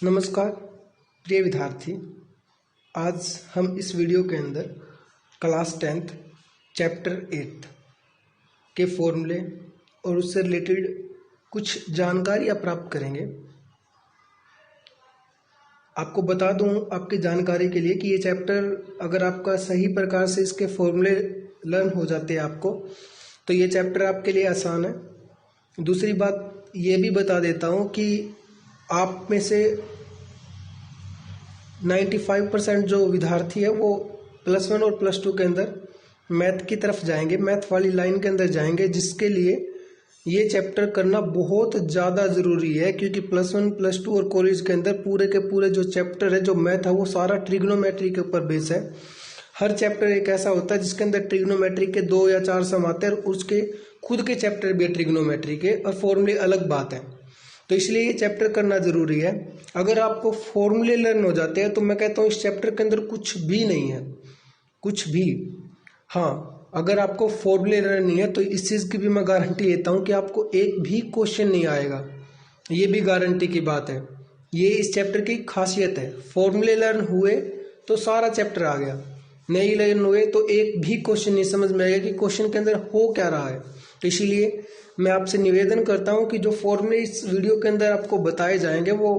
नमस्कार प्रिय विद्यार्थी। आज हम इस वीडियो के अंदर क्लास 10th चैप्टर 8 के फॉर्मूले और उससे रिलेटेड कुछ जानकारियाँ प्राप्त करेंगे। आपको बता दूं आपकी जानकारी के लिए कि ये चैप्टर अगर आपका सही प्रकार से इसके फॉर्मूले लर्न हो जाते हैं आपको, तो ये चैप्टर आपके लिए आसान है। दूसरी बात ये भी बता देता हूँ कि आप में से 95% जो विद्यार्थी है वो +1 और +2 के अंदर मैथ की तरफ जाएंगे, मैथ वाली लाइन के अंदर जाएंगे, जिसके लिए ये चैप्टर करना बहुत ज़्यादा ज़रूरी है। क्योंकि +1 +2 और कॉलेज के अंदर पूरे के पूरे जो चैप्टर है, जो मैथ है, वो सारा ट्रिग्नोमेट्री के ऊपर बेस है। हर चैप्टर एक ऐसा होता है जिसके अंदर ट्रिग्नोमेट्री के 2 या 4 सम आते हैं, और उसके खुद के चैप्टर भी है ट्रिग्नोमेट्री के, और फॉर्मूले अलग बात है। तो इसलिए ये चैप्टर करना ज़रूरी है। अगर आपको फॉर्मूले लर्न हो जाते हैं तो मैं कहता हूँ इस चैप्टर के अंदर कुछ भी नहीं है, कुछ भी। हाँ, अगर आपको फॉर्मूले लर्न नहीं है तो इस चीज़ की भी मैं गारंटी लेता हूँ कि आपको एक भी क्वेश्चन नहीं आएगा। ये भी गारंटी की बात है। ये इस चैप्टर की खासियत है। फॉर्मूले लर्न हुए तो सारा चैप्टर आ गया, नहीं लर्न हुए तो एक भी क्वेश्चन नहीं समझ में आएगा कि क्वेश्चन के अंदर हो क्या रहा है। तो इसीलिए मैं आपसे निवेदन करता हूं कि जो फॉर्मूले इस वीडियो के अंदर आपको बताए जाएंगे वो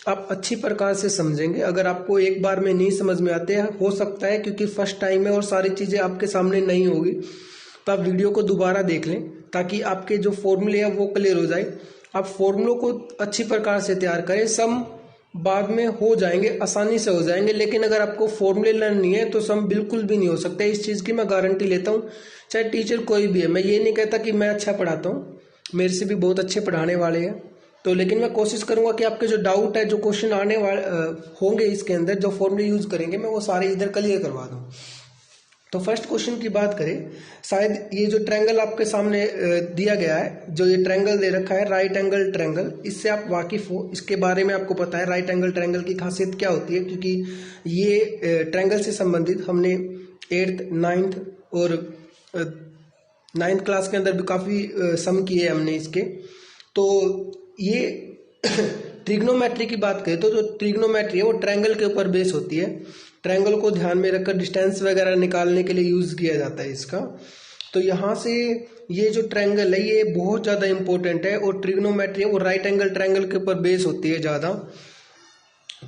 आप अच्छी प्रकार से समझेंगे। अगर आपको एक बार में नहीं समझ में आते हैं, हो सकता है क्योंकि फर्स्ट टाइम है और सारी चीज़ें आपके सामने नहीं होगी, तो आप वीडियो को दोबारा देख लें ताकि आपके जो फॉर्मूले हैं वो क्लियर हो जाए। आप फॉर्मूलों को अच्छी प्रकार से तैयार करें, सम बाद में हो जाएंगे, आसानी से हो जाएंगे। लेकिन अगर आपको फॉर्मूले लर्न नहीं है तो सम बिल्कुल भी नहीं हो सकता। इस चीज़ की मैं गारंटी लेता हूँ, चाहे टीचर कोई भी है। मैं ये नहीं कहता कि मैं अच्छा पढ़ाता हूँ, मेरे से भी बहुत अच्छे पढ़ाने वाले हैं। तो लेकिन मैं कोशिश करूँगा कि आपके जो डाउट है, जो क्वेश्चन आने वाले होंगे इसके अंदर, जो फॉर्मूले यूज़ करेंगे, मैं वो सारे इधर क्लियर करवा दूँ। तो फर्स्ट क्वेश्चन की बात करें, शायद ये जो ट्रायंगल आपके सामने दिया गया है, जो ये ट्रायंगल दे रखा है राइट एंगल ट्रायंगल, इससे आप वाकिफ हो, इसके बारे में आपको पता है राइट एंगल ट्रायंगल की खासियत क्या होती है। क्योंकि ये ट्रायंगल से संबंधित हमने 8th 9th और 9th क्लास के अंदर भी काफ़ी सम किए हमने इसके। तो ये ट्रिग्नोमेट्री की बात करें तो जो ट्रिग्नोमेट्री है वो ट्रायंगल के ऊपर बेस होती है। ट्रायंगल को ध्यान में रखकर डिस्टेंस वगैरह निकालने के लिए यूज़ किया जाता है इसका। तो यहाँ से ये जो ट्रायंगल है ये बहुत ज़्यादा इंपॉर्टेंट है, और ट्रिग्नोमेट्री है वो राइट एंगल ट्रायंगल के ऊपर बेस होती है ज़्यादा।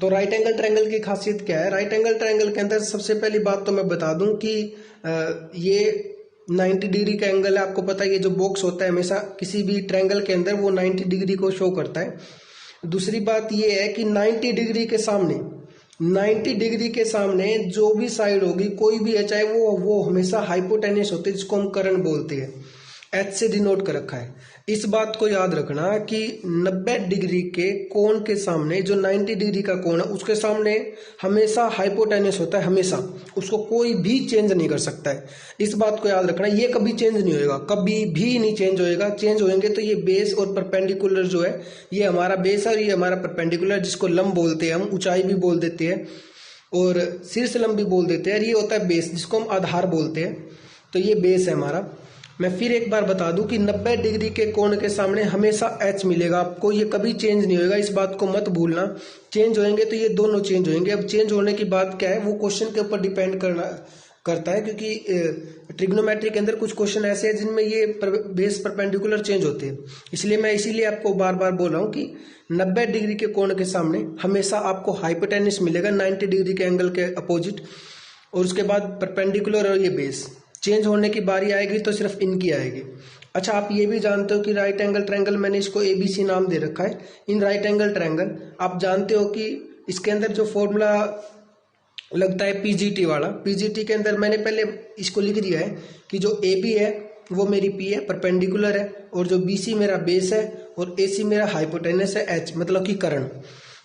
तो राइट एंगल ट्रायंगल की खासियत क्या है? राइट एंगल ट्रायंगल के अंदर सबसे पहली बात तो मैं बता दूं कि ये 90 डिग्री का एंगल है। आपको पता है ये जो बॉक्स होता है हमेशा किसी भी ट्रायंगल के अंदर वो 90 डिग्री को शो करता है। दूसरी बात ये है कि 90 डिग्री के सामने जो भी साइड होगी, कोई भी है, चाहे वो हमेशा हाइपोटेन्यूस होते हैं, जिसको हम कर्ण बोलते हैं। H से डिनोट कर रखा है। इस बात को याद रखना कि 90 डिग्री के कोण के सामने, जो 90 डिग्री का कोण है उसके सामने हमेशा हाइपोटेन्यूस होता है, हमेशा। उसको कोई भी चेंज नहीं कर सकता है। इस बात को याद रखना, ये कभी चेंज नहीं होएगा, कभी भी नहीं चेंज होएगा। चेंज होएंगे तो ये बेस और परपेंडिकुलर जो है, ये हमारा बेस है और ये हमारा परपेंडिकुलर, जिसको लंब बोलते हैं हम, ऊंचाई भी बोल देते हैं और शीर्ष लंब भी बोल देते हैं। और ये होता है बेस, जिसको हम आधार बोलते हैं। तो ये बेस है हमारा। मैं फिर एक बार बता दूं कि 90 डिग्री के कोण के सामने हमेशा H मिलेगा आपको, ये कभी चेंज नहीं होएगा। इस बात को मत भूलना। चेंज होएंगे तो ये दोनों चेंज होएंगे। अब चेंज होने की बात क्या है, वो क्वेश्चन के ऊपर डिपेंड करता है। क्योंकि ट्रिग्नोमेट्री के अंदर कुछ क्वेश्चन ऐसे हैं जिनमें ये बेस परपेंडिकुलर चेंज होते हैं। इसीलिए आपको बार बार बोल रहा हूँ कि 90 डिग्री के कोण के सामने हमेशा आपको हाइपोटेन्यूस मिलेगा 90 डिग्री के एंगल के अपोजिट, और उसके बाद परपेंडिकुलर और ये बेस। चेंज होने की बारी आएगी तो सिर्फ इनकी आएगी। अच्छा, आप ये भी जानते हो कि राइट एंगल ट्रायंगल, मैंने इसको ABC नाम दे रखा है। इन राइट एंगल ट्रायंगल आप जानते हो कि इसके अंदर जो फॉर्मूला लगता है PGT वाला, PGT के अंदर मैंने पहले इसको लिख दिया है कि जो AB है वो मेरी P है, परपेंडिकुलर है, और जो BC मेरा बेस है, और AC मेरा हाइपोटेन्यूस है, H मतलब कि कर्ण।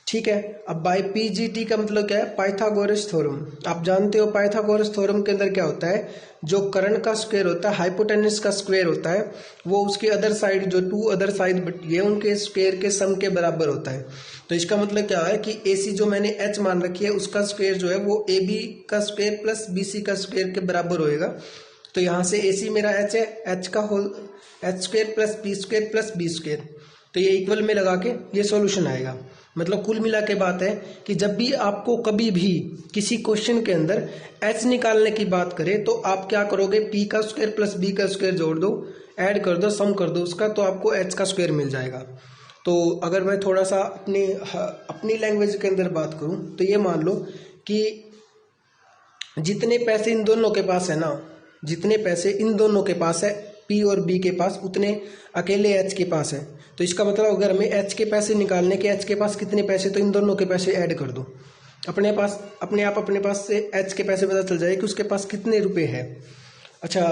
ठीक है। अब बाय PGT का मतलब क्या है? Pythagoras theorem. आप जानते हो पाइथागोरस थ्योरम के अंदर क्या होता है, जो कर्ण का स्क्वायर होता है, हाइपोटेन्यूस का स्क्वायर होता है, वो उसके अदर साइड, जो 2 अदर साइड बटी है, उनके स्क्वायर के सम के बराबर होता है। तो इसका मतलब क्या है कि AC जो मैंने H मान रखी है, उसका स्क्वायर जो है वो AB का स्क्वायर प्लस BC का स्क्वायर के बराबर होएगा। तो यहाँ से AC मेरा H है, H का whole H square plus B square plus B square, तो ये इक्वल में लगा के ये सॉल्यूशन आएगा। मतलब कुल मिला के बात है कि जब भी आपको कभी भी किसी क्वेश्चन के अंदर एच निकालने की बात करें तो आप क्या करोगे, पी का स्क्वायर प्लस बी का स्क्वायर जोड़ दो, ऐड कर दो, सम कर दो उसका, तो आपको एच का स्क्वायर मिल जाएगा। तो अगर मैं थोड़ा सा अपनी लैंग्वेज के अंदर बात करूं तो ये मान लो कि जितने पैसे इन दोनों के पास है ना, जितने पैसे इन दोनों के पास है, पी और बी के पास, उतने अकेले एच के पास है। तो इसका मतलब अगर हमें एच के पैसे निकालने के, एच के पास कितने पैसे, तो इन दोनों के पैसे ऐड कर दो, अपने पास से एच के पैसे पता चल जाए कि उसके पास कितने रुपए है। अच्छा,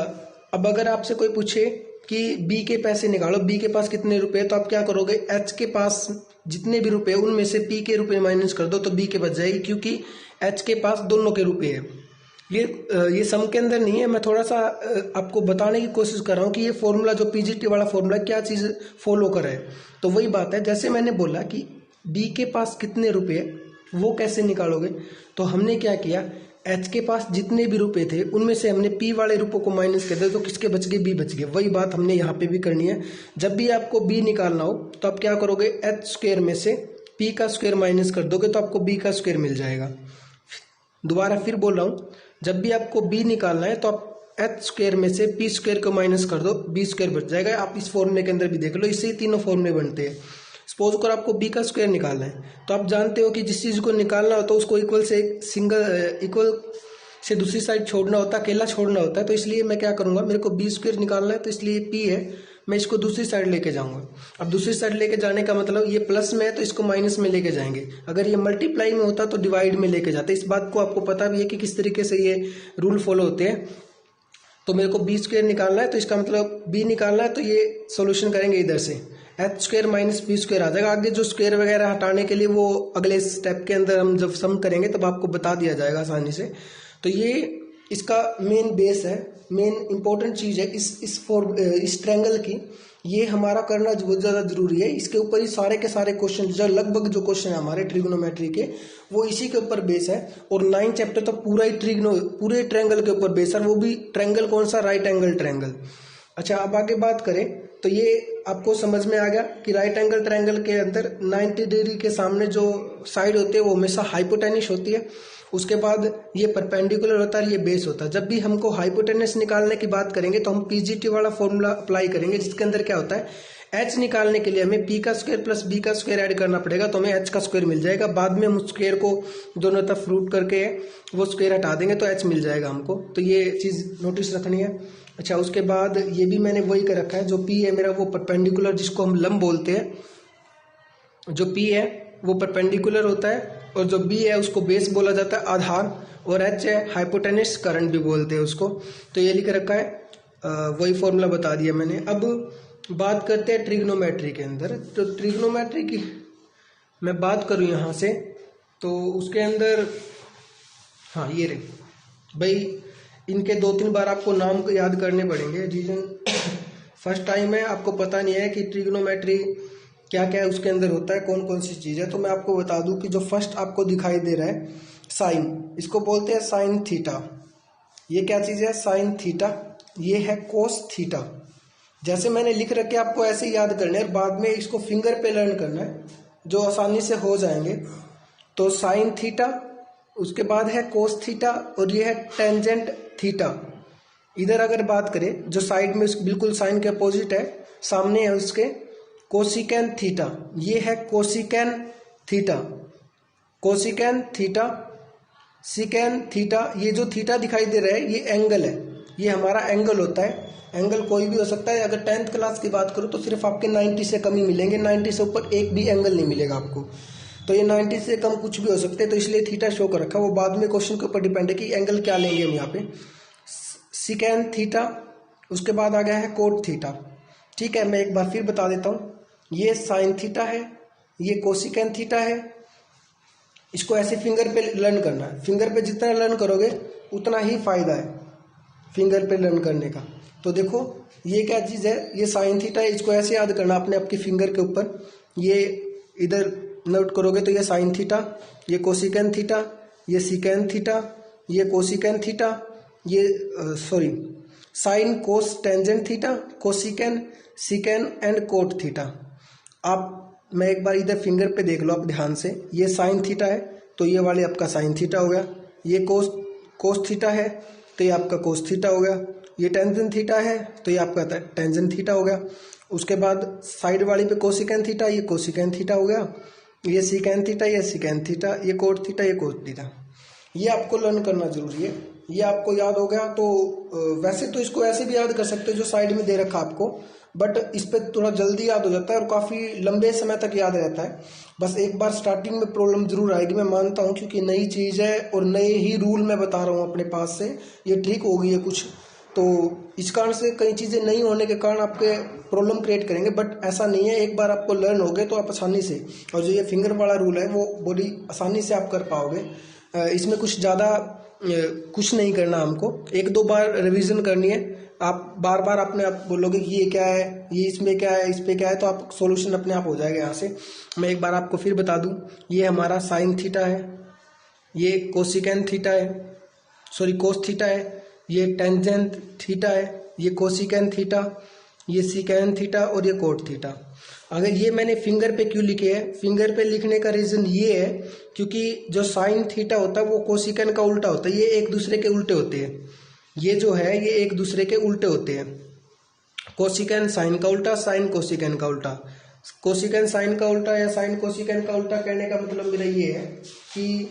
अब अगर आपसे कोई पूछे कि बी के पैसे निकालो, बी के पास कितने रुपए, तो आप क्या करोगे, एच के पास जितने भी रुपए उनमें से पी के रुपए माइनस कर दो तो बी के बच जाएगी, क्योंकि एच के पास दोनों के रुपए है। ये सम के अंदर नहीं है, मैं थोड़ा सा आपको बताने की कोशिश कर रहा हूँ कि ये फॉर्मूला जो पीजीटी वाला फॉर्मूला क्या चीज़ फॉलो कर है। तो वही बात है, जैसे मैंने बोला कि बी के पास कितने रुपए वो कैसे निकालोगे, तो हमने क्या किया, एच के पास जितने भी रुपए थे उनमें से हमने पी वाले रुपयों को माइनस कर दिया, तो किसके बच गए, बी बच गए। वही बात हमने यहाँ पे भी करनी है। जब भी आपको बी निकालना हो तो आप क्या करोगे, एच स्क्वायर में से पी का स्क्वायर माइनस कर दोगे तो आपको बी का स्क्वायर मिल जाएगा। दोबारा फिर बोल रहा हूँ, जब भी आपको बी निकालना है तो आप एच स्क्वायर में से पी स्क्वायर को माइनस कर दो, बी स्क्वायर बच जाएगा। आप इस फॉर्मूले के अंदर भी देख लो, इससे ही तीनों फॉर्मूले बनते हैं। सपोज कर आपको बी का स्क्वायर निकालना है, तो आप जानते हो कि जिस चीज़ को निकालना होता है उसको इक्वल से दूसरी साइड छोड़ना होता है, अकेला छोड़ना होता है। तो इसलिए मैं क्या करूंगा, मेरे को बी स्क्वायर निकालना है, तो इसलिए पी है, मैं इसको दूसरी साइड लेके जाऊंगा। अब दूसरी साइड लेके जाने का मतलब ये प्लस में है तो इसको माइनस में लेके जाएंगे, अगर ये मल्टीप्लाई में होता तो डिवाइड में लेके जाते। इस बात को आपको पता भी है कि किस तरीके से ये रूल फॉलो होते हैं। तो मेरे को बी स्क्वायर निकालना है, तो इसका मतलब बी निकालना है, तो ये सोल्यूशन करेंगे इधर से, h square minus b square आ जाएगा। आगे जो स्क्वायर वगैरह हटाने के लिए वो अगले स्टेप के अंदर हम जब सम करेंगे तब आपको बता दिया जाएगा आसानी से। तो ये इसका मेन बेस है, मेन इंपॉर्टेंट चीज़ है इस ट्रायंगल की, ये हमारा करना बहुत ज़्यादा जरूरी है। इसके ऊपर ही सारे के सारे क्वेश्चन, जो लगभग जो क्वेश्चन है हमारे ट्रिग्नोमेट्री के, वो इसी के ऊपर बेस है। और 9 चैप्टर तो पूरा ही पूरे ट्रायंगल के ऊपर बेस है, वो भी ट्रायंगल कौन सा, राइट एंगल ट्रायंगल। अच्छा, अब आगे बात करें तो ये आपको समझ में आ गया कि राइट एंगल ट्रायंगल के अंदर 90 डिग्री के सामने जो साइड होती है वो हमेशा हाइपोटेन्यूस होती है। उसके बाद ये परपेंडिकुलर होता है, ये बेस होता है। जब भी हमको हाइपोटेन्यूस निकालने की बात करेंगे तो हम पीजीटी वाला फॉर्मूला अप्लाई करेंगे, जिसके अंदर क्या होता है, एच निकालने के लिए हमें पी का स्क्वायर प्लस बी का स्क्वायर ऐड करना पड़ेगा, तो हमें एच का स्क्वायर मिल जाएगा। बाद में हम उस स्क्वायर को दोनों तरफ रूट करके वो स्क्वायर हटा देंगे तो एच मिल जाएगा हमको। तो ये चीज़ नोटिस रखनी है। अच्छा, उसके बाद ये भी मैंने वही कर रखा है, जो पी है मेरा वो परपेंडिकुलर, जिसको हम लंब बोलते हैं, जो पी है वो परपेंडिकुलर होता है, और जो बी है उसको बेस बोला जाता है, आधार, और एच है हाइपोटेन्यूस करंट भी बोलते हैं उसको। तो ये लिख रखा है, वही फॉर्मूला बता दिया मैंने। अब बात करते हैं ट्रिग्नोमेट्री के अंदर। तो ट्रिग्नोमेट्री की मैं बात करूं यहाँ से, तो उसके अंदर हाँ ये रहे भाई, इनके 2-3 बार आपको नाम याद करने पड़ेंगे। रीजन फर्स्ट टाइम है, आपको पता नहीं है कि ट्रिग्नोमेट्री क्या क्या है, उसके अंदर होता है, कौन कौन सी चीज़ है। तो मैं आपको बता दूं कि जो फर्स्ट आपको दिखाई दे रहा है साइन, इसको बोलते हैं साइन थीटा। ये क्या चीज़ है, साइन थीटा। ये है कोस थीटा। जैसे मैंने लिख रखे आपको ऐसे ही याद करना है, बाद में इसको फिंगर पे लर्न करना है, जो आसानी से हो जाएंगे। तो साइन थीटा, उसके बाद है कोस थीटा, और ये है टेंजेंट थीटा। इधर अगर बात करें, जो साइड में बिल्कुल साइन के अपोजिट है, सामने है उसके कोसिकेन थीटा। ये है कोसिकेन theta, cosecant theta, secant theta. ये जो थीटा दिखाई दे रहा है ये एंगल है, ये हमारा एंगल होता है। एंगल कोई भी हो सकता है। अगर 10th क्लास की बात करूँ तो सिर्फ आपके 90 से कम ही मिलेंगे, 90 से ऊपर एक भी एंगल नहीं मिलेगा आपको। तो ये 90 से कम कुछ भी हो सकते हैं, तो इसलिए थीटा शो कर रखा है। वो बाद में क्वेश्चन के ऊपर डिपेंड है कि एंगल क्या लेंगे हम यहाँ पे। सिकेन थीटा, उसके बाद आ गया है कोट थीटा। ठीक है, मैं एक बार फिर बता देता हूँ। ये साइन थीटा है, ये कोसिकेन थीटा है। इसको ऐसे फिंगर पे लर्न करना है। फिंगर पे जितना लर्न करोगे उतना ही फायदा है फिंगर पे लर्न करने का। तो देखो ये क्या चीज़ है, ये साइन थीटा है। इसको ऐसे याद करना अपने आपके फिंगर के ऊपर। ये इधर नोट करोगे तो ये साइन थीटा, ये कोसिकेन थीटा, ये सिकेन थीटा, ये कोसिकेन थीटा, ये sine cos tangent theta, cosecant, secant and cot theta. आप मैं एक बार इधर फिंगर पे देख लो आप ध्यान से, ये साइन थीटा है तो ये वाले आपका साइन थीटा हो गया, ये कोस थीटा है तो ये आपका कोस थीटा हो गया, ये टेंजेंट थीटा है तो ये आपका टेंजेंट थीटा हो गया। उसके बाद साइड वाली पे कोसिकेन थीटा, ये कोसिकेन थीटा हो गया, ये सीकेन थीटा, ये सीकेन थीटा, ये कोट थीटा, ये कोट थीटा। ये आपको लर्न करना जरूरी है। ये आपको याद हो गया तो वैसे तो इसको ऐसे भी याद कर सकते हो जो साइड में दे रखा आपको, बट इस पे थोड़ा जल्दी याद हो जाता है और काफ़ी लंबे समय तक याद रहता है। बस एक बार स्टार्टिंग में प्रॉब्लम जरूर आएगी, मैं मानता हूँ, क्योंकि नई चीज़ है और नए ही रूल मैं बता रहा हूँ अपने पास से, ये ठीक हो गई है कुछ, तो इस कारण से कई चीज़ें नहीं होने के कारण आपके प्रॉब्लम क्रिएट करेंगे, बट ऐसा नहीं है। एक बार आपको लर्न हो गए तो आप आसानी से, और जो ये फिंगर वाला रूल है वो बड़ी आसानी से आप कर पाओगे। इसमें कुछ ज़्यादा कुछ नहीं करना, हमको एक दो बार रिवीजन करनी है। आप बार बार अपने आप बोलोगे कि ये क्या है, ये इसमें क्या है, इस पे क्या है, तो आप सॉल्यूशन अपने आप हो जाएगा यहाँ से। मैं एक बार आपको फिर बता दूं, ये हमारा साइन थीटा है, ये कोसिकेन थीटा है, सॉरी कोस थीटा है, ये टेंजेंट थीटा है, ये कोसिकेन थीटा, ये सीकेन थीटा और ये कोट थीटा। अगर ये मैंने फिंगर पे क्यों लिखे है, फिंगर पे लिखने का रीज़न ये है क्योंकि जो साइन थीटा होता है वो कोसिकेन का उल्टा होता है, ये एक दूसरे के उल्टे होते हैं। ये जो है ये एक दूसरे के उल्टे होते हैं, कोसिकेन साइन का उल्टा, साइन कोसिकेन का उल्टा। कोसिकेन साइन का उल्टा या साइन कोसिकेन का उल्टा कहने का मतलब मेरा ये है कि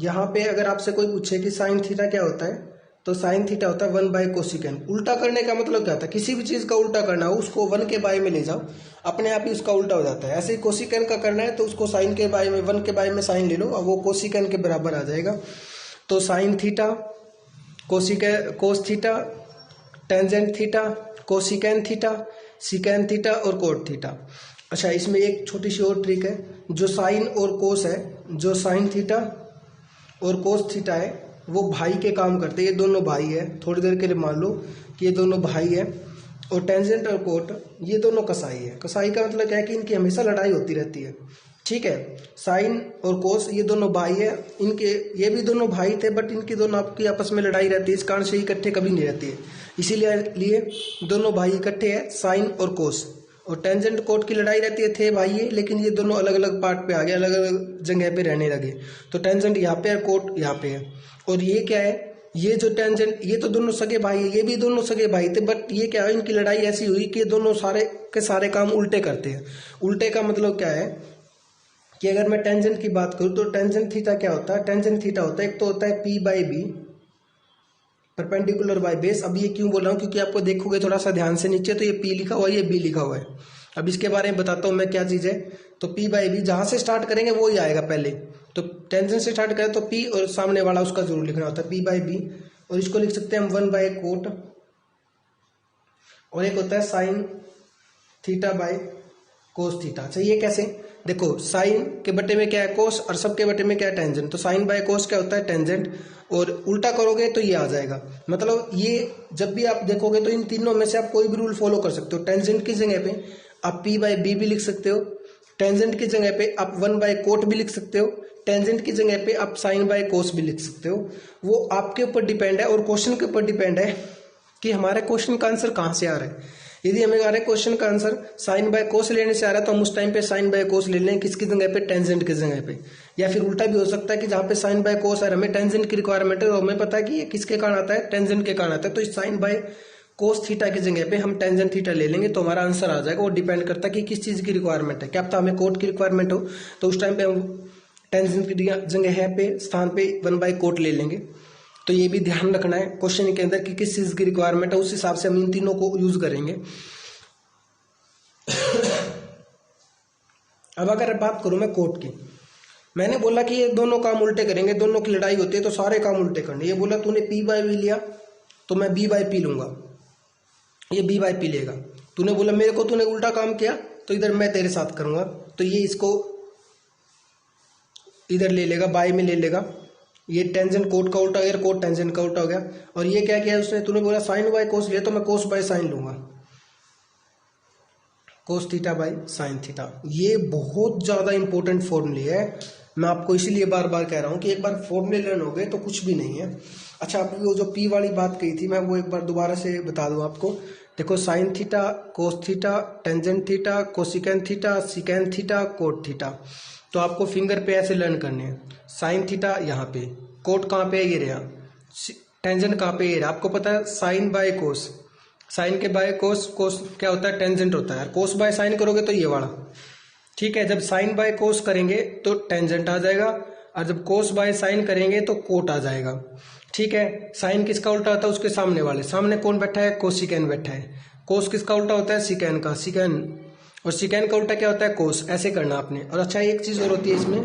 यहाँ पे अगर आपसे कोई पूछे कि साइन थीटा क्या होता है, तो साइन थीटा होता है 1 बाय कोसिकेन। उल्टा करने का मतलब क्या होता है, किसी भी चीज़ का उल्टा करना हो उसको 1 के बाय में ले जाओ, अपने आप ही उसका उल्टा हो जाता है। ऐसे ही कोसिकेन का करना है तो उसको साइन के बाय में 1 के बाय में साइन ले लो और वो कोसिकेन के बराबर आ जाएगा। तो sine theta, cos theta, tangent theta, cosecant theta, secant theta और कोट थीटा। अच्छा, इसमें एक छोटी सी और ट्रिक है, जो साइन और कोस है, जो साइन थीटा और कोस थीटा है वो भाई के काम करते हैं, ये दोनों भाई है। थोड़ी देर के लिए मान लो कि ये दोनों भाई है, और टेंजेंट और कोट ये दोनों कसाई है। कसाई का मतलब क्या है कि इनकी हमेशा लड़ाई होती रहती है, ठीक है। साइन और कोस ये दोनों भाई है, इनके ये भी दोनों भाई थे बट इनकी दोनों आपकी आपस में लड़ाई रहती है, इस कारण से इकट्ठे कभी नहीं रहती है, इसीलिए दोनों भाई इकट्ठे हैं, साइन और कोस। और टेंजेंट कोट की लड़ाई रहती है, थे भाई है लेकिन ये दोनों अलग अलग पार्ट पे आ गए, अलग अलग जगह पे रहने लगे। तो टेंजेंट यहाँ पे है, कोट यहाँ पे है। और ये क्या है, ये जो टेंजेंट, ये तो दोनों सगे भाई है, ये भी दोनों सगे भाई थे, बट ये क्या है, इनकी लड़ाई ऐसी हुई कि ये दोनों सारे के सारे काम उल्टे करते हैं। उल्टे का मतलब क्या है कि अगर मैं टेंजेंट की बात करूँ तो टेंजेंट थीटा क्या होता है, टेंजेंट थीटा होता है, एक तो होता है P by B, perpendicular by base. अब ये क्यों बोल रहा हूँ, क्योंकि आपको देखोगे थोड़ा सा ध्यान से नीचे तो ये P लिखा हुआ है, ये B लिखा हुआ है। अब इसके बारे में बताता हूँ मैं क्या चीज़ है। तो P बाई बी जहाँ से स्टार्ट करेंगे वो ही आएगा पहले, तो टेंजेंट से स्टार्ट करें तो P और सामने वाला उसका जरूर लिखना होता है, P बाई बी। और इसको लिख सकते हैं हम 1 बाय कोट, और एक होता है sine theta by cos theta. अच्छा, ये कैसे, देखो साइन के बटे में क्या है कोस, और सब के बटे में क्या है टेंजेंट। तो साइन बाय कोस क्या होता है, टेंजेंट, और उल्टा करोगे तो ये आ जाएगा। मतलब ये जब भी आप देखोगे तो इन तीनों में से आप कोई भी रूल फॉलो कर सकते हो। टेंजेंट की जगह पे आप P बाय बी भी लिख सकते हो, टेंजेंट की जगह पे आप 1 बाय कोट भी लिख सकते हो, टेंजेंट की जगह पे आप साइन बाय कोस भी लिख सकते हो। वो आपके ऊपर डिपेंड है और क्वेश्चन के ऊपर डिपेंड है कि हमारे क्वेश्चन का आंसर कहाँ से आ रहा है। यदि हमें आ रहा है क्वेश्चन का आंसर साइन बाय कोस लेने से आ रहा है तो हम उस टाइम पे साइन बाय कोस ले लें, किसकी जगह पे, टेंजेंट की जगह पे। या फिर उल्टा भी हो सकता है कि जहाँ पे साइन बाय कोस है हमें टेंजेंट की रिक्वायरमेंट है, और हमें पता है कि ये किसके कारण आता है, टेंजेंट के कारण आता है, तो इस साइन बाय कोस थीटा की जगह पे हम टेंजेंट थीटा ले लेंगे तो हमारा आंसर आ जाएगा। वो डिपेंड करता है कि किस चीज़ की रिक्वायरमेंट है। क्या पता हमें कोट की रिक्वायरमेंट हो तो उस टाइम पे हम टेंजेंट की जगह है पे स्थान पे 1 बाय कोट ले लेंगे। तो ये भी ध्यान रखना है क्वेश्चन के अंदर कि किस चीज़ की रिक्वायरमेंट है, उस हिसाब से हम इन तीनों को यूज करेंगे। अब अगर बात करूं मैं कोट की, मैंने बोला कि ये दोनों काम उल्टे करेंगे, दोनों की लड़ाई होती है तो सारे काम उल्टे करने। ये बोला तूने P बाय बी लिया तो मैं B बाय P लूंगा, ये B बाय P लेगा। तूने बोला मेरे को, तूने उल्टा काम किया तो इधर मैं तेरे साथ करूंगा, तो ये इसको इधर ले लेगा, बाय में ले लेगा। ये टेंजेंट कोट का उल्टा हो गया, कोट टेंजेंट का उल्टा हो गया। और ये क्या किया उसने, तूने बोला साइन बाय कोस लिया तो मैं कोस बाय साइन लूंगा, cos theta by sine theta. ये बहुत ज़्यादा इंपॉर्टेंट फॉर्मूले है, मैं आपको इसीलिए बार बार कह रहा हूँ कि एक बार फॉर्मूले लर्न हो गए तो कुछ भी नहीं है। अच्छा, आपकी वो जो P वाली बात कही थी मैं वो एक बार दोबारा से बता दूँ आपको। देखो sine theta, cos theta, tangent theta, cosecant theta, secant theta, cot theta. तो आपको फिंगर पे ऐसे लर्न करने हैं। साइन थीटा यहाँ पे, कोट कहाँ पे है, ये रहा, टेंजेंट कहाँ पे, ये रहा। आपको पता है साइन बाय कोस, साइन के बाय कोस, कोस क्या होता है, टेंजेंट होता है। कोस बाय साइन करोगे तो ये वाला, ठीक है। जब साइन बाय कोस करेंगे तो टेंजेंट आ जाएगा, और जब कोस बाय साइन करेंगे तो कोट आ जाएगा, ठीक है। साइन किसका उल्टा होता है, उसके सामने वाले, सामने कौन बैठा है, कोसिकेन बैठा है। कोस किसका उल्टा होता है, सिकेन का, सिकेन, और सिकेन का उल्टा क्या होता है, कोस। ऐसे करना आपने। और अच्छा एक चीज और होती है इसमें,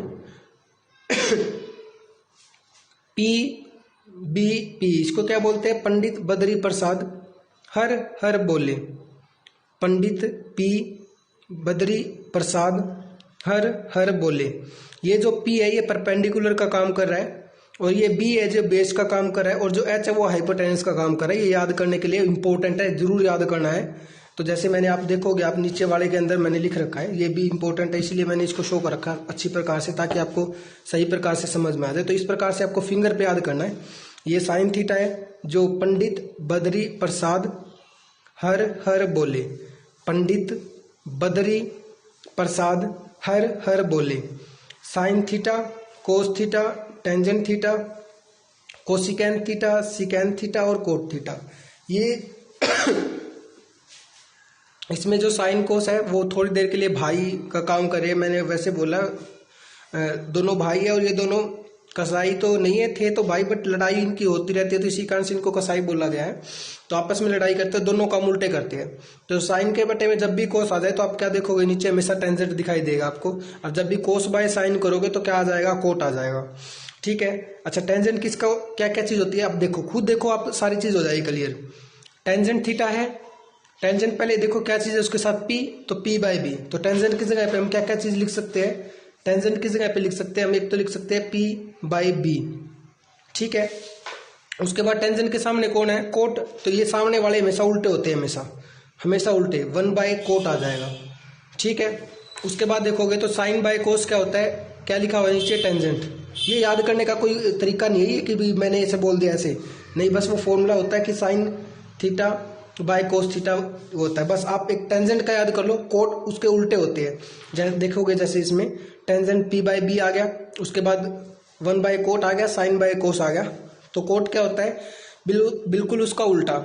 पी बी पी, इसको क्या बोलते हैं, पंडित बद्री प्रसाद हर हर बोले। पंडित पी बद्री प्रसाद हर हर बोले। ये जो पी है ये परपेंडिकुलर का काम कर रहा है, और ये बी है जो बेस का काम कर रहा है, और जो एच है वो हाइपोटेनस का काम कर रहा है। ये याद करने के लिए इंपॉर्टेंट है, जरूर याद करना है। तो जैसे मैंने, आप देखोगे, आप नीचे वाले के अंदर मैंने लिख रखा है, ये भी इंपॉर्टेंट है, इसलिए मैंने इसको शो कर रखा अच्छी प्रकार से, ताकि आपको सही प्रकार से समझ में आ जाए। तो इस प्रकार से आपको फिंगर पे याद करना है। ये साइन थीटा है जो पंडित बद्री प्रसाद हर हर बोले, पंडित बद्री प्रसाद हर हर बोले। Sine theta, cos theta, tangent theta, cosecant theta, secant theta और कोट थीटा। ये इसमें जो साइन कोस है वो थोड़ी देर के लिए भाई का काम करे। मैंने वैसे बोला दोनों भाई है, और ये दोनों कसाई तो नहीं है, थे तो भाई, बट लड़ाई इनकी होती रहती है, तो इसी कारण से इनको कसाई बोला गया है। तो आपस में लड़ाई करते हैं, दोनों काम उल्टे करते हैं। तो साइन के बटे में जब भी कोस आ जाए तो आप क्या देखोगे, नीचे हमेशा टेंजेंट दिखाई देगा आपको, और जब भी कोस बाय साइन करोगे तो क्या आ जाएगा, कोट आ जाएगा, ठीक है। अच्छा टेंजेंट किसका, क्या क्या चीज होती है, आप देखो, खुद देखो, आप सारी चीज हो जाएगी क्लियर। टेंजेंट थीटा है, टेंजेंट पहले देखो क्या चीज है उसके साथ, पी, तो पी बाय बी। तो टेंजेंट की जगह पे हम क्या क्या चीज लिख सकते हैं, टेंजेंट की जगह पे लिख सकते हैं हम, एक तो लिख सकते हैं पी बाय बी, ठीक है। उसके बाद टेंजेंट के सामने कौन है, कोट। तो ये सामने वाले हमेशा उल्टे होते हैं, हमेशा हमेशा उल्टे, 1 बाय कोट आ जाएगा, ठीक है। उसके बाद देखोगे तो साइन बाय कोस क्या होता है, क्या लिखा हुआ है नीचे, टेंजेंट। ये याद करने का कोई तरीका नहीं है कि भी मैंने ऐसे बोल दिया, ऐसे नहीं, बस वो फॉर्मूला होता है कि sine theta by cos theta होता है। बस आप एक टेंजेंट का याद कर लो, कोट उसके उल्टे होते हैं। जैसे देखोगे, जैसे इसमें टेंजेंट पी बाय बी आ गया, उसके बाद 1 बाय कोट आ गया, साइन बाय कोस आ गया। तो कोट क्या होता है, बिल्कुल उसका उल्टा।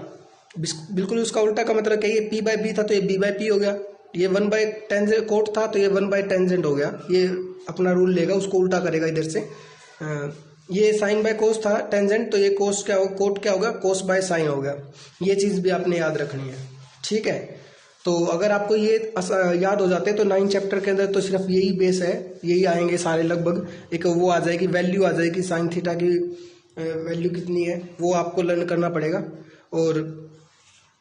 बिल्कुल उसका उल्टा का मतलब क्या, ये पी बाय बी था तो ये बी बाय पी हो गया, ये 1 बाय टेंजेंट कोट था तो ये 1 बाय टेंजेंट हो गया। ये अपना रूल लेगा, उसको उल्टा करेगा इधर से। ये साइन बाय कोस था टेंजेंट, तो ये कोस क्या हो, कोट क्या होगा, कोस बाय साइन हो गया। ये चीज भी आपने याद रखनी है, ठीक है। तो अगर आपको ये याद हो जाते हैं तो 9 चैप्टर के अंदर तो सिर्फ यही बेस है, यही आएंगे सारे लगभग। एक वो आ जाएगी, वैल्यू आ जाएगी, साइन थीटा की वैल्यू कितनी है वो आपको लर्न करना पड़ेगा। और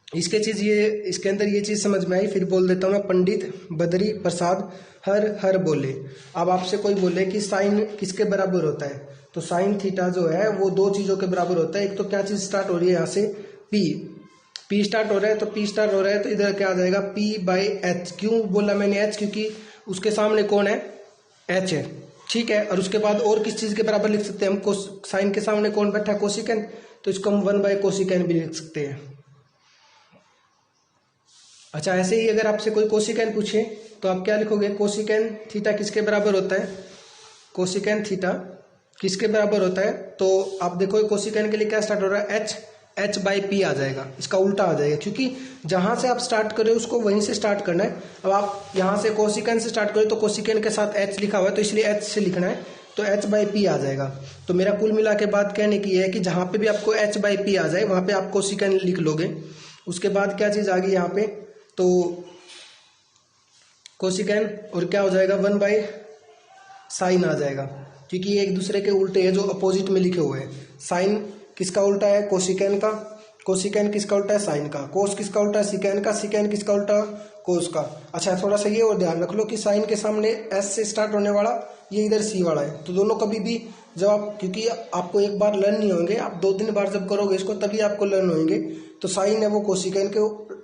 इसके चीज ये, इसके अंदर ये चीज समझ में आई, फिर बोल देता हूँ मैं, पंडित बद्री प्रसाद हर हर बोले। अब आपसे कोई बोले कि साइन किसके बराबर होता है, तो साइन थीटा जो है वो 2 चीजों के बराबर होता है। एक तो क्या चीज स्टार्ट हो रही है यहाँ से, पी स्टार्ट हो रहा है, तो पी स्टार्ट हो रहा है तो इधर क्या आ जाएगा, पी बाय एच। क्यों बोला मैंने एच, क्योंकि उसके सामने कौन है, एच है, ठीक है। और उसके बाद और किस चीज के बराबर लिख सकते हैं हम, साइन के सामने कौन बैठा है, कोसिकेन, तो इसको हम 1 बाय कोसिकेन भी लिख सकते हैं। अच्छा ऐसे ही अगर आपसे कोई कोसिकेन पूछे तो आप क्या लिखोगे, कोसिकेन थीटा किसके बराबर होता है, कोसिकेन थीटा किसके बराबर होता है। तो आप देखो कोसिकेन के लिए क्या स्टार्ट हो रहा है, एच बाई पी आ जाएगा, इसका उल्टा आ जाएगा, क्योंकि जहां से आप स्टार्ट करें उसको वहीं से स्टार्ट करना है। अब आप यहां से कोसिकेन से स्टार्ट करें तो कोसिकेन के साथ एच लिखा हुआ है, तो इसलिए एच से लिखना है, तो एच बाई पी आ जाएगा। तो मेरा कुल मिला के बात कहने की है कि जहां पे भी आपको एच बाई पी आ जाए वहां पे आप कोसिकेन लिख लोगे। उसके बाद क्या चीज आ गई यहाँ पे, तो कोसिकेन और क्या हो जाएगा, 1 बाय साइन आ जाएगा, क्योंकि ये एक दूसरे के उल्टे है जो अपोजिट में लिखे हुए हैं। साइन किसका उल्टा है, कोसिकेन का, कोसिकेन किसका उल्टा है, साइन का, कोस किसका उल्टा है, सिकेन का, सिकेन किसका उल्टा, कोस का। अच्छा थोड़ा सा ये और ध्यान रख लो कि साइन के सामने एस से स्टार्ट होने वाला ये इधर सी वाला है, तो दोनों कभी भी जब आप, क्योंकि आपको एक बार लर्न नहीं होंगे, आप 2-3 बार जब करोगे इसको तभी आपको लर्न होंगे। तो साइन है वो कोसिकेन के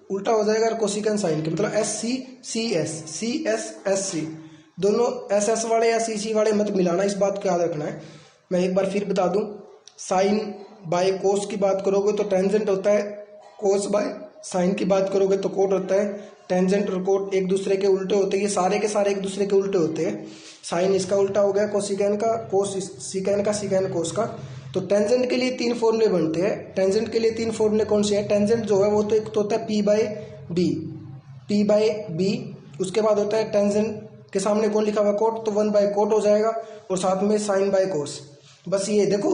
उल्टा हो जाएगा और कोसिकेन साइन के, मतलब S C C S, C S S C, दोनों एस एस वाले या सी सी वाले मत मिलाना, इस बात को याद रखना है। मैं एक बार फिर बता दूं, साइन बाय कोस की बात करोगे तो टेंजेंट होता है कोस बाय साइन की बात करोगे तो कोट होता है, टेंजेंट और कोट एक दूसरे के उल्टे होते हैं, ये सारे के सारे एक दूसरे के उल्टे होते हैं। साइन इसका उल्टा हो गया कोसिकेन का, कोस सिकेन का, सिकेन कोस का। तो टेंजेंट के लिए 3 फॉर्मूले बनते हैं। टेंजेंट के लिए 3 फॉर्मूले कौन से हैं? टेंजेंट जो है वो तो एक तो होता है पी बाई बी, उसके बाद होता है टेंजेंट के सामने कौन लिखा हुआ कोट, तो 1 बाय कोट हो जाएगा, और साथ में साइन बाय कोस। बस ये देखो,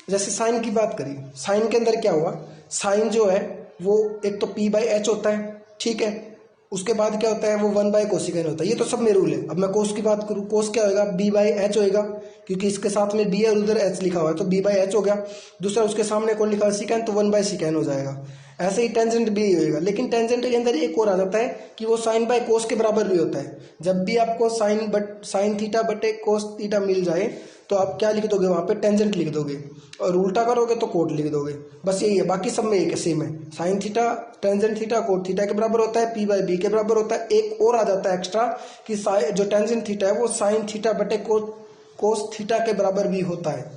जैसे साइन की बात करी, साइन के अंदर क्या हुआ, साइन जो है वो एक तो पी बाई एच होता है, ठीक है, उसके बाद क्या होता है वो 1 बाय कोसिकेन होता है। ये तो सब में रूल है। अब मैं कोस की बात करूँ, कोस क्या होगा, बी बाई एच होएगा, क्योंकि इसके साथ में बी और उधर एच लिखा हुआ है, तो बी बाई एच हो गया। दूसरा उसके सामने कौन लिखा है, सिकेन, तो 1 बाय सिकेन हो जाएगा। ऐसे ही टेंजेंट भी होएगा, लेकिन टेंजेंट के अंदर एक और आ जाता है कि वो साइन बाय कोस के बराबर भी होता है। जब भी आपको साइन थीटा बटे कोस थीटा मिल जाए तो आप क्या लिख दोगे, वहाँ पे टेंजेंट लिख दोगे, और उल्टा करोगे तो कोट लिख दोगे। बस यही है, बाकी सब में एक सेम है। Sine theta tangent theta cot theta के बराबर होता है, पी बाई बी के बराबर होता है। एक और आ जाता है एक्स्ट्रा कि जो टेंजेंट थीटा है वो साइन थीटा बटे कोस थीटा के बराबर भी होता है।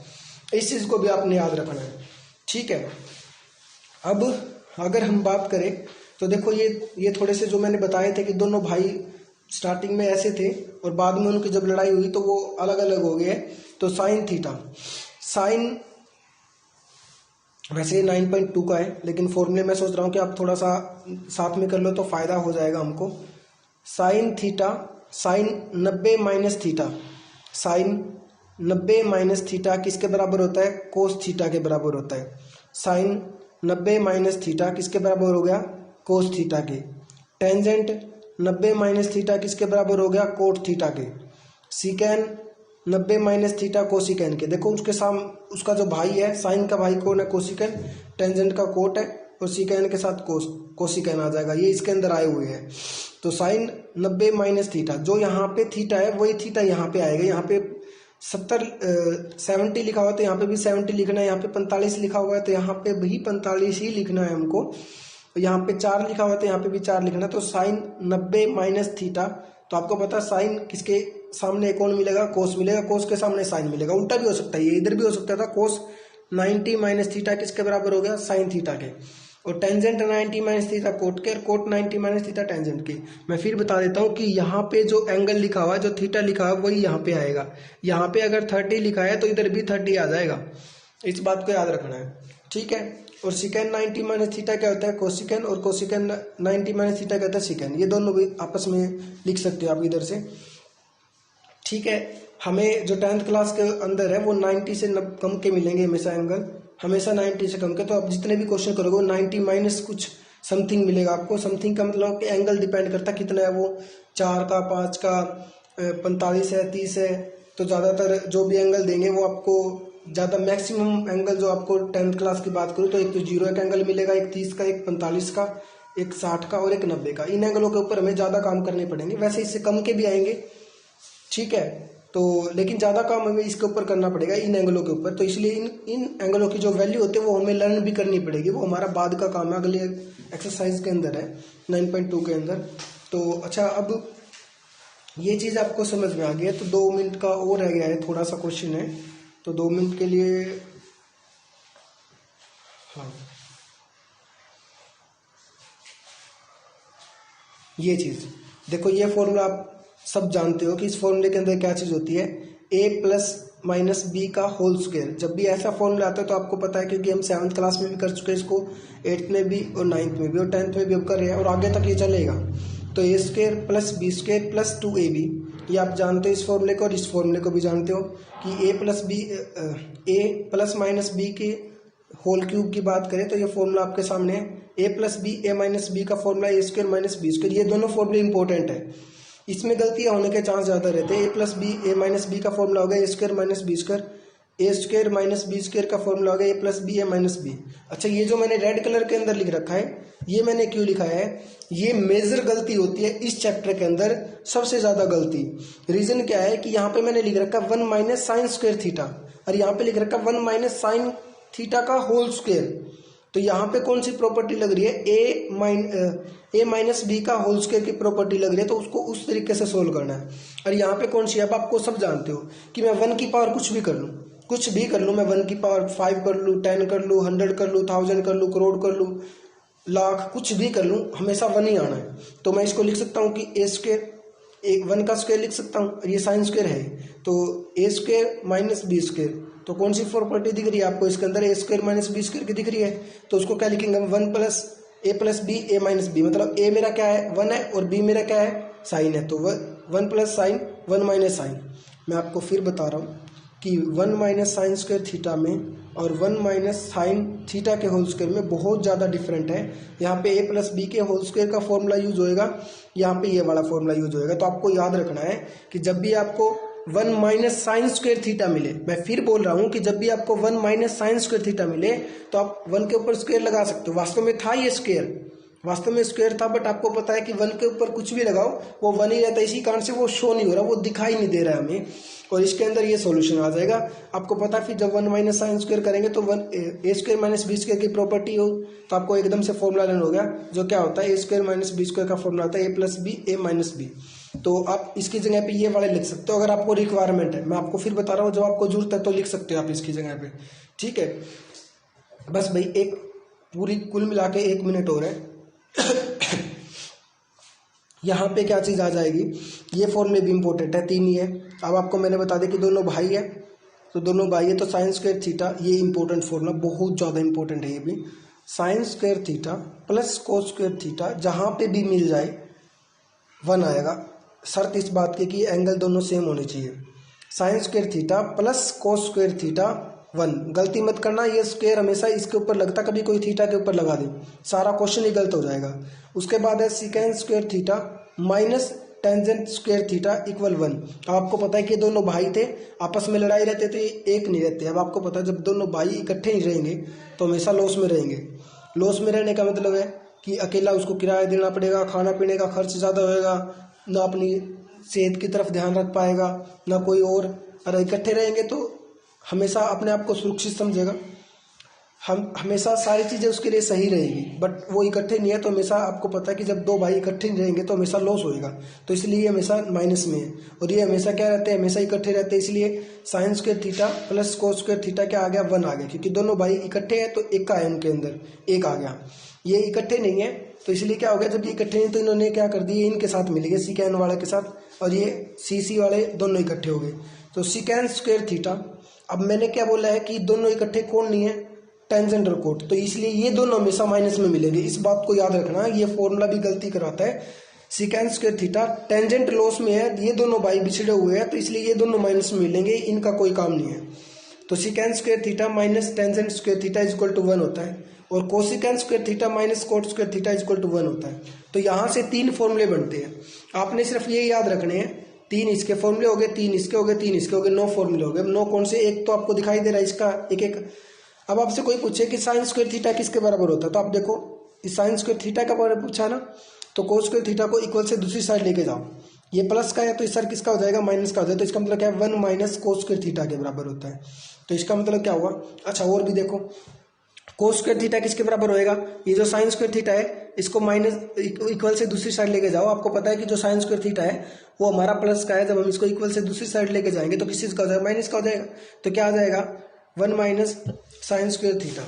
इस चीज़ को भी आपने याद रखना है, ठीक है। अब अगर हम बात करें तो देखो ये थोड़े से जो मैंने बताए थे कि दोनों भाई स्टार्टिंग में ऐसे थे और बाद में उनकी जब लड़ाई हुई तो वो अलग अलग हो गए। तो साइन थीटा, साइन वैसे 9.2 का है, लेकिन फॉर्मूले मैं सोच रहा हूँ कि आप थोड़ा सा साथ में कर लो तो फायदा हो जाएगा हमको। Sine theta, sine 90 minus theta, sine 90 minus theta किसके बराबर होता है, कोस थीटा के बराबर होता है। साइन 90 माइनस थीटा किसके बराबर हो गया, कोस थीटा के। टेंजेंट 90 माइनस थीटा किसके बराबर हो गया, कोट थीटा के। सीकेन 90 माइनस थीटा कोसिकेन के। देखो उसका जो भाई है, साइन का भाई कौन है, कोसिकेन, टेंजेंट का कोट है, और सीकेन के साथ कोसिकेन आ जाएगा, ये इसके अंदर आए हुए हैं। तो साइन 90 माइनस थीटा, जो यहाँ पे थीटा है वही थीटा यहाँ पे आएगा। यहाँ पे 70 लिखा हुआ तो यहाँ पे भी 70 लिखना है, यहाँ पे 45 लिखा हुआ है तो यहाँ पे भी 45 ही लिखना है हमको। यहाँ पे 4 लिखा हुआ है तो यहाँ पे भी 4 लिखना है। तो साइन 90 माइनस थीटा, तो आपको पता है साइन किसके सामने कौन मिलेगा, कोस मिलेगा, कोस के सामने साइन मिलेगा। उल्टा भी हो सकता है, ये इधर भी हो सकता था। कोस 90 माइनस थीटा किसके बराबर हो गया, साइन थीटा के। और टेंजेंट 90 माइनस थीटा कोट के, और कोट 90 माइनस थीटा टेंजेंट के। मैं फिर बता देता हूँ कि यहाँ पे जो एंगल लिखा हुआ है, जो थीटा लिखा है वही यहाँ पे आएगा। यहाँ पे अगर 30 लिखा है तो इधर भी 30 आ जाएगा, इस बात को याद रखना है, ठीक है। और सिकेन 90 माइनस थीटा क्या होता है, कोसिकेन, और कोसिकेन 90 माइनस थीटा क्या होता है, सिकेन। ये दोनों भी आपस में लिख सकते हो आप इधर से, ठीक है। हमें जो 10th क्लास के अंदर है वो 90 से कम के मिलेंगे हमेशा, एंगल हमेशा 90 से कम के। तो आप जितने भी क्वेश्चन करोगे 90 माइनस कुछ समथिंग मिलेगा आपको। समथिंग का मतलब कि एंगल डिपेंड करता है कितना है वो, 4 का, 5 का, 45 है, 30 है। तो ज़्यादातर जो भी एंगल देंगे वो आपको ज़्यादा मैक्सिमम एंगल जो आपको 10th क्लास की बात करूँ तो एक तो 0 का एंगल मिलेगा, एक 30 का, एक 45 का, एक 60 का और एक 90 का। इन एंगलों के ऊपर हमें ज़्यादा काम करने पड़ेंगे। वैसे इससे कम के भी आएंगे, ठीक है। तो लेकिन ज़्यादा काम हमें इसके ऊपर करना पड़ेगा, इन एंगलों के ऊपर। तो इसलिए इन एंगलों की जो वैल्यू होती है वो हमें लर्न भी करनी पड़ेगी, वो हमारा बाद का काम है, अगले एक्सरसाइज के अंदर है 9.2 के अंदर। तो अच्छा, अब ये चीज़ आपको समझ में आ गई है। तो 2 मिनट का और रह गया है, थोड़ा सा क्वेश्चन है, तो 2 मिनट के लिए, हाँ, ये चीज़ देखो, ये फॉर्मूला आप सब जानते हो कि इस फॉर्मूले के अंदर क्या चीज़ होती है, a प्लस माइनस बी का होल स्क्वायर। जब भी ऐसा फॉर्मूला आता है तो आपको पता है, क्योंकि हम 7th क्लास में भी कर चुके हैं इसको, 8th में भी और 9th में भी और 10th में भी अब कर रहे हैं, और आगे तक ये चलेगा। तो a square plus b square plus 2ab, ये आप जानते हो इस फॉर्मूले को, और इस फॉर्मूले को भी जानते हो कि ए प्लस माइनस बी के होल क्यूब की बात करें तो ये फॉर्मूला आपके सामने है, ए प्लस बी, ए माइनस बी का फॉर्मूला ए स्क्वायर माइनस बी स्क्वायर। ये दोनों फॉर्मूले इंपॉर्टेंट है, इसमें गलतियां होने के चांस ज़्यादा रहते हैं। ए प्लस बी, ए माइनस बी का फॉर्मूला होगा ए स्क्वायर माइनस बी स्क्वायर, ए स्क्वायर माइनस बी स्क्वायर का फॉर्मूला होगा ए प्लस बी, ए माइनस बी। अच्छा, ये जो मैंने रेड कलर के अंदर लिख रखा है, ये मैंने क्यों लिखा है, ये मेजर गलती होती है इस चैप्टर के अंदर, सबसे ज़्यादा गलती। रीज़न क्या है कि यहाँ पे मैंने लिख रखा 1 माइनस साइन स्क्वायर थीटा, और यहाँ पे लिख रखा 1 माइनस साइन थीटा का होल स्क्वायर। तो यहाँ पे कौन सी प्रॉपर्टी लग रही है, ए माइनस बी का होल स्क्वायर की प्रॉपर्टी लग रही है, तो उसको उस तरीके से सोल्व करना है। और यहाँ पे कौन सी, अब आपको सब जानते हो कि मैं 1 की पावर कुछ भी कर लूँ, मैं 1 की पावर 5 कर लूँ, 10 कर लूँ, 100 कर लूँ, 1000 कर लूँ, करोड़ कर लूँ, लाख कुछ भी कर लूँ, हमेशा 1 ही आना है। तो मैं इसको लिख सकता हूँ कि ए स्क्वायर, एक 1 का स्क्वायर लिख सकता हूँ, ये साइन स्क्वायर है, तो a square minus b square. तो कौन सी प्रॉपर्टी दिख रही है आपको इसके अंदर, ए स्क्वायर माइनस बी स्क्वायर की दिख रही है। तो उसको क्या लिखेंगे हम, 1 प्लस ए प्लस बी ए माइनस बी, मतलब ए मेरा क्या है 1 है और बी मेरा क्या है साइन है। तो 1 प्लस साइन 1 माइनस साइन। मैं आपको फिर बता रहा हूँ कि 1 माइनस साइन स्क्वायर थीटा में और 1 माइनस साइन थीटा के होल स्क्वायर में बहुत ज़्यादा डिफरेंट है। यहाँ पे ए प्लस बी के होल स्क्वायर का फॉर्मूला यूज होएगा, यहाँ पे ये वाला फॉर्मूला यूज होएगा। तो आपको याद रखना है कि जब भी आपको 1 माइनस साइन स्क्वायर थीटा मिले, मैं फिर बोल रहा हूँ कि जब भी आपको 1 माइनस साइन स्क्वायर थीटा मिले तो आप 1 के ऊपर स्क्वायर लगा सकते हो। वास्तव में था ये स्क्वायर, वास्तव में स्क्वायर था, बट आपको पता है कि 1 के ऊपर कुछ भी लगाओ वो 1 ही रहता है, इसी कारण से वो शो नहीं हो रहा, वो दिखाई नहीं दे रहा है हमें। और इसके अंदर ये सॉल्यूशन आ जाएगा। आपको पता है फिर जब 1 माइनस साइन स्क्वायर करेंगे तो a square minus b square की प्रॉपर्टी हो, तो आपको एकदम से फॉर्मूला लर्न हो गया, जो क्या होता है ए स्क्वायर माइनस बी स्क्वायर का फॉर्मूला होता है ए प्लस बी ए माइनस बी। तो आप इसकी जगह पे ये वाले लिख सकते हो अगर आपको रिक्वायरमेंट है। मैं आपको फिर बता रहा हूँ, जब आपको जरूरत है तो लिख सकते हो आप इसकी जगह पे, ठीक है। बस भाई एक पूरी कुल मिला के 1 मिनट हो रहा है। यहाँ पे क्या चीज़ आ जाएगी, ये फॉर्मूले भी इंपॉर्टेंट है, 3 ही है। अब आपको मैंने बता दिया कि दोनों भाई है, तो दोनों भाई है तो साइन स्क्वायर थीटा, ये इंपॉर्टेंट फॉर्मूला बहुत ज़्यादा इंपॉर्टेंट है ये भी। Sine square theta plus cos square theta, जहाँ पे भी मिल जाए 1 आएगा, शर्त इस बात की कि एंगल दोनों सेम होने चाहिए। Sine square theta plus cos square theta 1, गलती मत करना, ये स्क्वायर हमेशा इसके ऊपर लगता, कभी कोई थीटा के ऊपर लगा दे, सारा क्वेश्चन ही गलत हो जाएगा। उसके बाद है secant square theta minus tangent square theta equal 1। अब आपको पता है कि दोनों भाई थे, आपस में लड़ाई रहते थे, एक नहीं रहते। अब आपको पता है जब दोनों भाई इकट्ठे ही रहेंगे तो हमेशा लॉस में रहेंगे। लॉस में रहने का मतलब है कि अकेला उसको किराया देना पड़ेगा, खाना पीने का खर्च ज़्यादा होएगा, ना अपनी सेहत की तरफ ध्यान रख पाएगा ना कोई और। अगर इकट्ठे रहेंगे तो हमेशा अपने आप को सुरक्षित समझेगा, हम हमेशा सारी चीज़ें उसके लिए सही रहेगी। बट वो इकट्ठे नहीं है तो हमेशा आपको पता है कि जब 2 भाई इकट्ठे नहीं रहेंगे तो हमेशा लॉस होएगा, तो इसलिए हमेशा माइनस में है। और ये हमेशा क्या रहते हैं, हमेशा इकट्ठे रहते हैं, इसलिए sine square theta plus cos square theta क्या आ गया 1 आ गया, क्योंकि दोनों भाई इकट्ठे हैं तो एक का है उनके अंदर 1 आ गया। ये इकट्ठे नहीं है तो इसलिए क्या हो गया, जब ये इकट्ठे नहीं तो इन्होंने क्या कर दिए, इनके साथ मिल गए सिकेंड वाले के साथ, और ये सी वाले दोनों इकट्ठे हो गए। तो सिकेंड स्क्वायर थीटा, अब मैंने क्या बोला है कि दोनों इकट्ठे कौन नहीं है, टेंजेंट और कोट, तो इसलिए ये दोनों हमेशा माइनस में मिलेंगे। इस बात को याद रखना, ये फॉर्मूला भी गलती कराता है। सिकेंड स्क्वायर थीटा टेंजेंट लॉस में है, ये दोनों भाई बिछड़े हुए हैं तो इसलिए ये दोनों माइनस में मिलेंगे, इनका कोई काम नहीं है। तो secant square theta minus tangent square theta is equal to 1 होता है, और cosecant square theta minus cot square theta is equal to 1 होता है। तो यहाँ से 3 फॉर्मूले बनते हैं, आपने सिर्फ ये याद रखने हैं। 3 इसके फॉर्मूले हो गए, 3 इसके हो गए, 3 इसके हो गए, 9 फॉर्मूले हो गए। 9 कौन से, एक तो आपको दिखाई दे रहा है इसका एक एक। अब आपसे कोई पूछे कि साइन स्क्वायर थीटा किसके बराबर होता है, तो आप देखो इस साइन स्क्वायर थीटा का बारे में पूछा ना, तो कोस स्क्वायर थीटा को इक्वल से दूसरी साइड लेके जाओ। ये प्लस का है तो इस साइड किसका हो जाएगा, माइनस का हो जाएगा। तो इसका मतलब क्या है, 1 माइनस कोस स्क्वायर थीटा के बराबर होता है। तो इसका मतलब क्या हुआ, अच्छा और भी देखो, कोस स्क्वायर थीटा किसके बराबर होएगा, ये जो साइन स्क्वायर थीटा है इसको माइनस इक्वल से दूसरी साइड लेके जाओ। आपको पता है कि जो साइन स्क्वायर थीटा है वो हमारा प्लस का है, जब हम इसको इक्वल से दूसरी साइड लेके जाएंगे तो किस चीज़ का हो जाएगा, माइनस का हो जाएगा। तो क्या आ जाएगा 1 माइनस साइन स्क्वायर थीटा,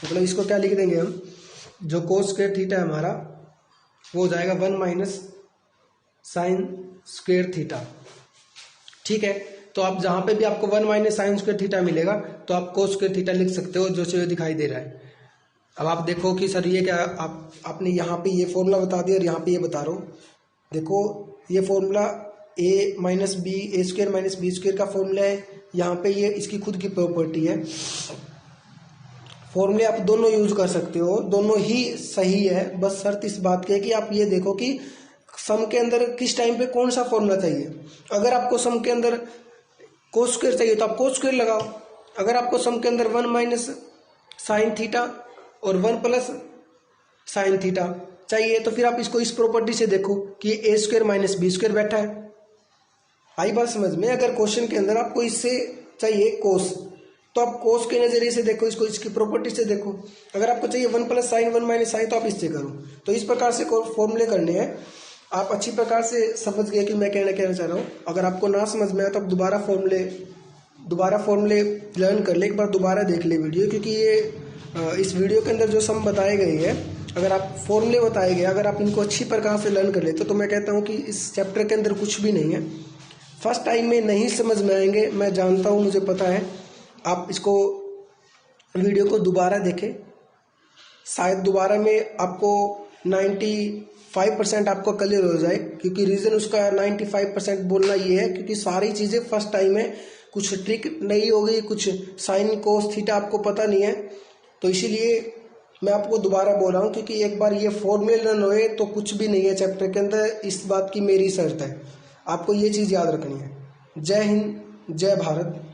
मतलब इसको क्या लिख देंगे हम, जो कोस स्क्वायर थीटा है हमारा वो हो जाएगा 1 माइनस साइन स्क्वायर थीटा, ठीक है। तो आप जहाँ पे भी आपको 1 माइनस साइन स्क्वायर थीटा मिलेगा तो आप कोस स्क्वायर थीटा लिख सकते हो, जो चीज़ दिखाई दे रहा है। अब आप देखो कि सर ये क्या, आपने यहाँ पे ये फॉर्मूला बता दिया और यहाँ पे ये बता रहा हूँ। देखो ये फॉर्मूला ए माइनस बी ए स्क्वायर माइनस बी स्क्वायर का फॉर्मूला है, यहाँ पे ये इसकी खुद की प्रॉपर्टी है। फॉर्मूले आप दोनों यूज कर सकते हो, दोनों ही सही है, बस शर्त इस बात की है कि आप ये देखो कि सम के अंदर किस टाइम पे कौन सा फॉर्मूला चाहिए। अगर आपको सम के अंदर कोस स्क्वायर चाहिए तो आप कोस स्क्वायर लगाओ। अगर आपको सम के अंदर 1 माइनस साइन थीटा और 1 प्लस साइन थीटा चाहिए तो फिर आप इसको इस प्रॉपर्टी से देखो कि ए स्क्वायर माइनस बी स्क्वायर बैठा है। आई बात समझ में। अगर क्वेश्चन के अंदर आपको इससे चाहिए कोस तो आप कोस के नजरिए से देखो इसको, इसकी प्रॉपर्टी से देखो। अगर आपको चाहिए 1 प्लस साइन 1 माइनस साइन तो आप इससे करो। तो इस प्रकार से फॉर्मूले करने हैं। आप अच्छी प्रकार से समझ गए कि मैं कहना चाह रहा हूँ। अगर आपको ना समझ में आए तो आप दोबारा फॉर्मूले लर्न कर ले, एक बार दोबारा देख ले वीडियो, क्योंकि ये इस वीडियो के अंदर जो सम बताए गए हैं अगर आप फॉर्मूले बताए गए, अगर आप इनको अच्छी प्रकार से लर्न कर लेते तो मैं कहता हूँ कि इस चैप्टर के अंदर कुछ भी नहीं है। फर्स्ट टाइम में नहीं समझ में आएंगे, मैं जानता हूँ, मुझे पता है। आप इसको वीडियो को दोबारा देखें, शायद दोबारा में आपको 95% आपको क्लियर हो जाए, क्योंकि रीज़न उसका 95% बोलना ये है क्योंकि सारी चीज़ें फर्स्ट टाइम में, कुछ ट्रिक नहीं होगी, कुछ साइन कोस थीटा आपको पता नहीं है, तो इसीलिए मैं आपको दोबारा बोल रहा हूँ, क्योंकि एक बार ये फॉर्मूले रन होए तो कुछ भी नहीं है चैप्टर के अंदर। इस बात की मेरी शर्त है, आपको ये चीज़ याद रखनी है। जय हिंद, जय भारत।